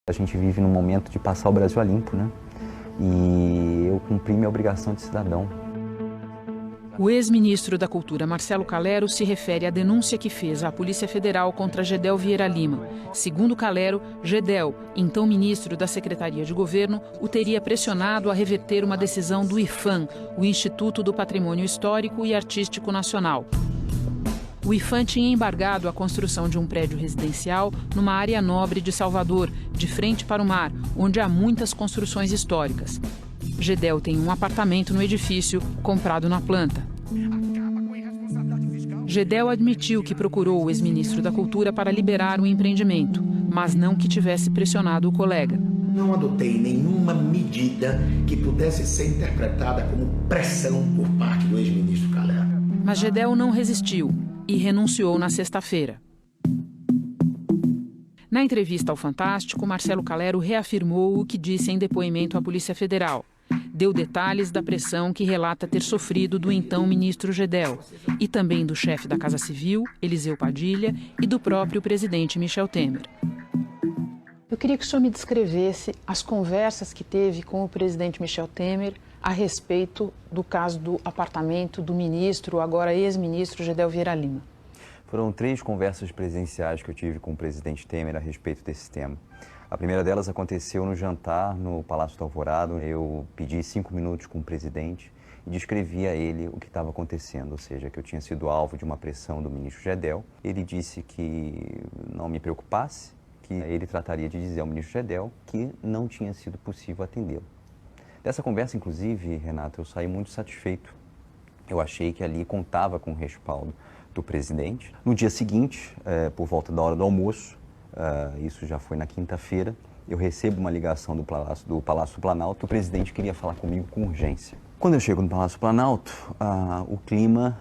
A gente vive num momento de passar o Brasil a limpo, né? E eu cumpri minha obrigação de cidadão. O ex-ministro da Cultura, Marcelo Calero, se refere à denúncia que fez à Polícia Federal contra Gedel Vieira Lima. Segundo Calero, Gedel, então ministro da Secretaria de Governo, o teria pressionado a reverter uma decisão do IPHAN, o Instituto do Patrimônio Histórico e Artístico Nacional. O IPHAN tinha embargado a construção de um prédio residencial numa área nobre de Salvador, de frente para o mar, onde há muitas construções históricas. Gedel tem um apartamento no edifício, comprado na planta. Gedel admitiu que procurou o ex-ministro da Cultura para liberar o empreendimento, mas não que tivesse pressionado o colega. Não adotei nenhuma medida que pudesse ser interpretada como pressão por parte do ex-ministro Calero. Mas Gedel não resistiu e renunciou na sexta-feira. Na entrevista ao Fantástico, Marcelo Calero reafirmou o que disse em depoimento à Polícia Federal. Deu detalhes da pressão que relata ter sofrido do então ministro Gedel e também do chefe da Casa Civil, Eliseu Padilha, e do próprio presidente Michel Temer. Eu queria que o senhor me descrevesse as conversas que teve com o presidente Michel Temer a respeito do caso do apartamento do ministro, agora ex-ministro Gedel Vieira Lima. Foram 3 conversas presenciais que eu tive com o presidente Temer a respeito desse tema. A primeira delas aconteceu no jantar no Palácio do Alvorada. Eu pedi 5 minutos com o presidente e descrevi a ele o que estava acontecendo, ou seja, que eu tinha sido alvo de uma pressão do ministro Gedel. Ele disse que não me preocupasse, que ele trataria de dizer ao ministro Gedel que não tinha sido possível atendê-lo. Dessa conversa, inclusive, Renato, eu saí muito satisfeito. Eu achei que ali contava com o respaldo do presidente. No dia seguinte, por volta da hora do almoço, isso já foi na quinta-feira, eu recebo uma ligação do Palácio do Planalto. O presidente queria falar comigo com urgência. Quando eu chego no Palácio do Planalto, o clima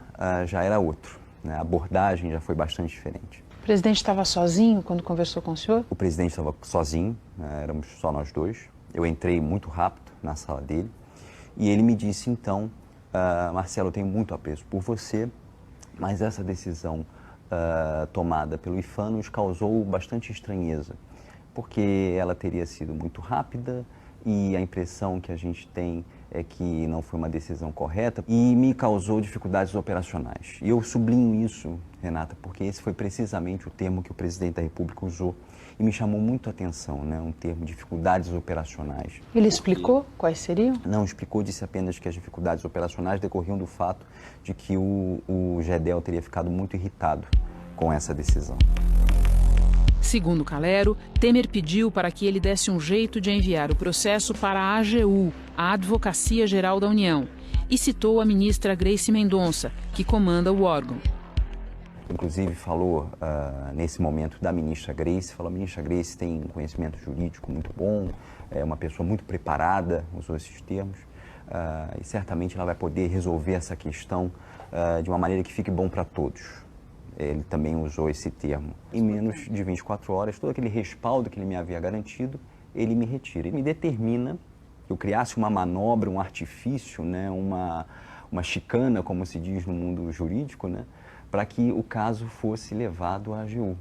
já era outro, né? A abordagem já foi bastante diferente. O presidente estava sozinho quando conversou com o senhor? O presidente estava sozinho, éramos só nós dois. Eu entrei muito rápido na sala dele e ele me disse então, Marcelo, eu tenho muito apreço por você, mas essa decisão tomada pelo IPHAN nos causou bastante estranheza, porque ela teria sido muito rápida e a impressão que a gente tem é que não foi uma decisão correta e me causou dificuldades operacionais. E eu sublinho isso, Renata, porque esse foi precisamente o termo que o presidente da República usou e me chamou muito a atenção, né? Um termo, dificuldades operacionais. Ele explicou quais seriam? Não explicou, disse apenas que as dificuldades operacionais decorriam do fato de que o Gedel teria ficado muito irritado com essa decisão. Segundo Calero, Temer pediu para que ele desse um jeito de enviar o processo para a AGU, a Advocacia Geral da União, e citou a ministra Grace Mendonça, que comanda o órgão. Inclusive falou nesse momento da ministra Grace, falou: a ministra Grace tem um conhecimento jurídico muito bom, é uma pessoa muito preparada, usou esses termos, e certamente ela vai poder resolver essa questão de uma maneira que fique bom para todos. Ele também usou esse termo. Em menos de 24 horas, todo aquele respaldo que ele me havia garantido, ele me retira. Ele me determina que eu criasse uma manobra, um artifício, né, uma chicana, como se diz no mundo jurídico, né, para que o caso fosse levado à AGU.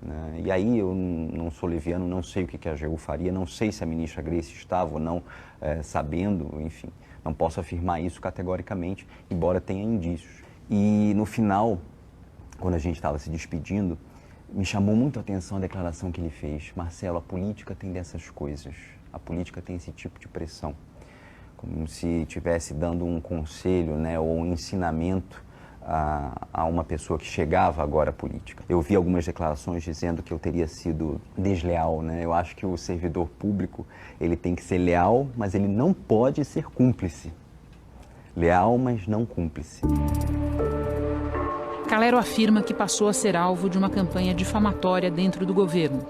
Né? E aí eu não sou leviano, não sei o que a AGU faria, não sei se a ministra Grace estava ou não sabendo, enfim. Não posso afirmar isso categoricamente, embora tenha indícios. E no final, quando a gente estava se despedindo, me chamou muito a atenção a declaração que ele fez. Marcelo, a política tem dessas coisas. A política tem esse tipo de pressão. Como se estivesse dando um conselho, né, ou um ensinamento a uma pessoa que chegava agora à política. Eu vi algumas declarações dizendo que eu teria sido desleal, né? Eu acho que o servidor público, ele tem que ser leal, mas ele não pode ser cúmplice. Leal, mas não cúmplice. Calero afirma que passou a ser alvo de uma campanha difamatória dentro do governo.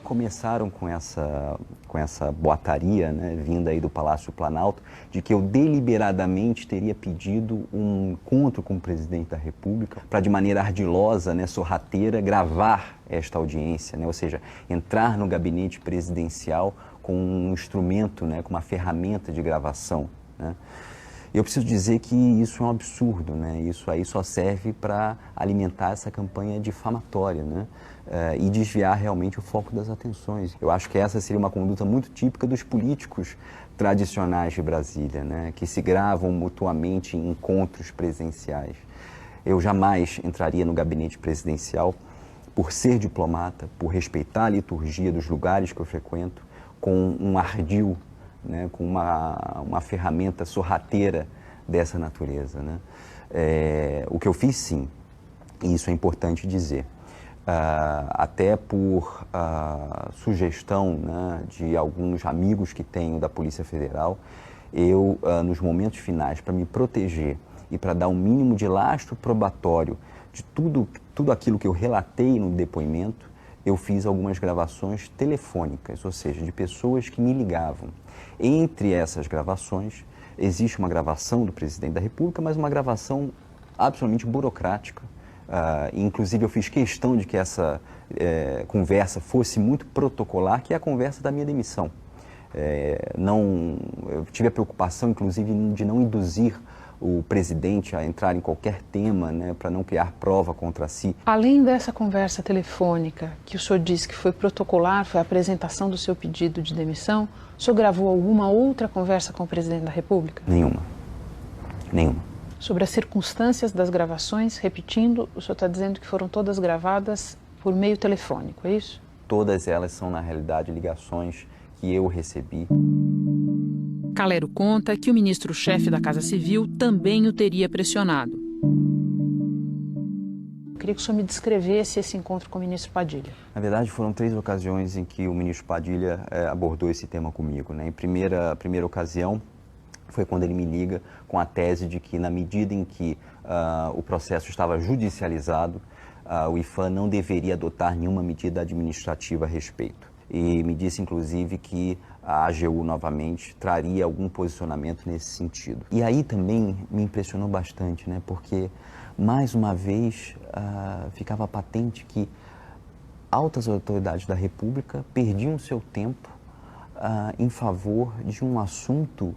Começaram com essa boataria, né, vinda aí do Palácio Planalto, de que eu deliberadamente teria pedido um encontro com o presidente da República para, de maneira ardilosa, né, sorrateira, gravar esta audiência, né, ou seja, entrar no gabinete presidencial com um instrumento, né, com uma ferramenta de gravação, né. Eu preciso dizer que isso é um absurdo, né? Isso aí só serve para alimentar essa campanha difamatória, né? E desviar realmente o foco das atenções. Eu acho que essa seria uma conduta muito típica dos políticos tradicionais de Brasília, né? Que se gravam mutuamente em encontros presenciais. Eu jamais entraria no gabinete presidencial por ser diplomata, por respeitar a liturgia dos lugares que eu frequento, com um ardil, né, com uma ferramenta sorrateira dessa natureza, né? O que eu fiz, sim, e isso é importante dizer, até por sugestão, né, de alguns amigos que tenho da Polícia Federal, eu, nos momentos finais, para me proteger e para dar um mínimo de lastro probatório de tudo aquilo que eu relatei no depoimento, eu fiz algumas gravações telefônicas, ou seja, de pessoas que me ligavam. Entre essas gravações, existe uma gravação do presidente da República, mas uma gravação absolutamente burocrática. Inclusive, eu fiz questão de que essa conversa fosse muito protocolar, que é a conversa da minha demissão. Eu tive a preocupação, inclusive, de não induzir o presidente a entrar em qualquer tema, né, para não criar prova contra si. Além dessa conversa telefônica, que o senhor disse que foi protocolar, foi a apresentação do seu pedido de demissão, o senhor gravou alguma outra conversa com o presidente da República? Nenhuma. Sobre as circunstâncias das gravações, repetindo, o senhor está dizendo que foram todas gravadas por meio telefônico, é isso? Todas elas são, na realidade, ligações que eu recebi. Calero conta que o ministro-chefe da Casa Civil também o teria pressionado. Eu queria que o senhor me descrevesse esse encontro com o ministro Padilha. Na verdade, foram 3 ocasiões em que o ministro Padilha abordou esse tema comigo, né? Em primeira ocasião, foi quando ele me liga com a tese de que, na medida em que o processo estava judicializado, o IPHAN não deveria adotar nenhuma medida administrativa a respeito. E me disse, inclusive, que a AGU, novamente, traria algum posicionamento nesse sentido. E aí também me impressionou bastante, né? Porque, mais uma vez, ficava patente que altas autoridades da República perdiam seu tempo em favor de um assunto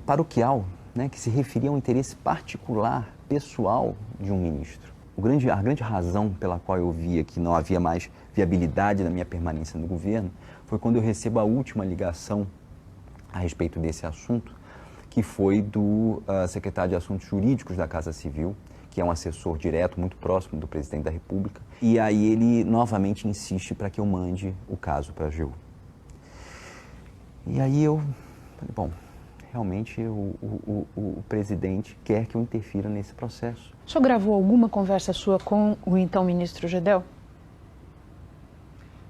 paroquial, né? Que se referia a um interesse particular, pessoal de um ministro. A grande razão pela qual eu via que não havia mais viabilidade na minha permanência no governo foi quando eu recebo a última ligação a respeito desse assunto, que foi do secretário de Assuntos Jurídicos da Casa Civil, que é um assessor direto, muito próximo do presidente da República, e aí ele novamente insiste para que eu mande o caso para a AGU. E aí eu falei, bom, realmente o presidente quer que eu interfira nesse processo. O senhor gravou alguma conversa sua com o então ministro Gedel?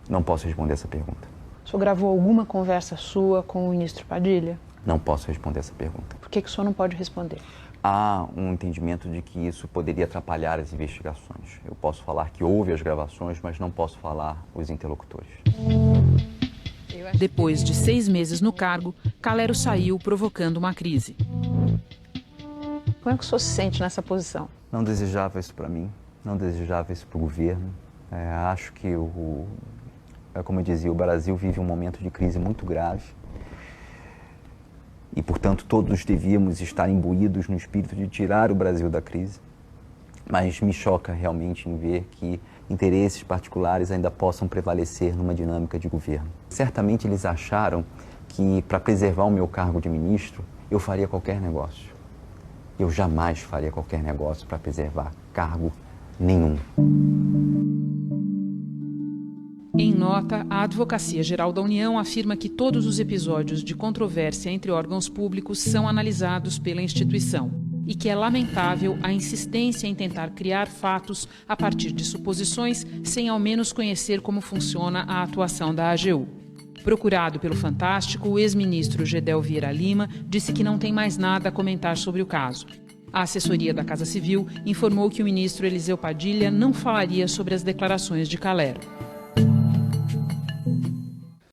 Não posso responder essa pergunta. O senhor gravou alguma conversa sua com o ministro Padilha? Não posso responder essa pergunta. Por que o senhor não pode responder? Há um entendimento de que isso poderia atrapalhar as investigações. Eu posso falar que houve as gravações, mas não posso falar os interlocutores. Depois de 6 meses no cargo, Calero saiu provocando uma crise. Como é que o senhor se sente nessa posição? Não desejava isso para mim, não desejava isso para o governo. Acho que, como eu dizia, o Brasil vive um momento de crise muito grave e, portanto, todos devíamos estar imbuídos no espírito de tirar o Brasil da crise. Mas me choca realmente em ver que interesses particulares ainda possam prevalecer numa dinâmica de governo. Certamente eles acharam que, para preservar o meu cargo de ministro, eu faria qualquer negócio. Eu jamais faria qualquer negócio para preservar cargo nenhum. Em nota, a Advocacia Geral da União afirma que todos os episódios de controvérsia entre órgãos públicos são analisados pela instituição e que é lamentável a insistência em tentar criar fatos a partir de suposições sem ao menos conhecer como funciona a atuação da AGU. Procurado pelo Fantástico, o ex-ministro Gedel Vieira Lima disse que não tem mais nada a comentar sobre o caso. A assessoria da Casa Civil informou que o ministro Eliseu Padilha não falaria sobre as declarações de Calero.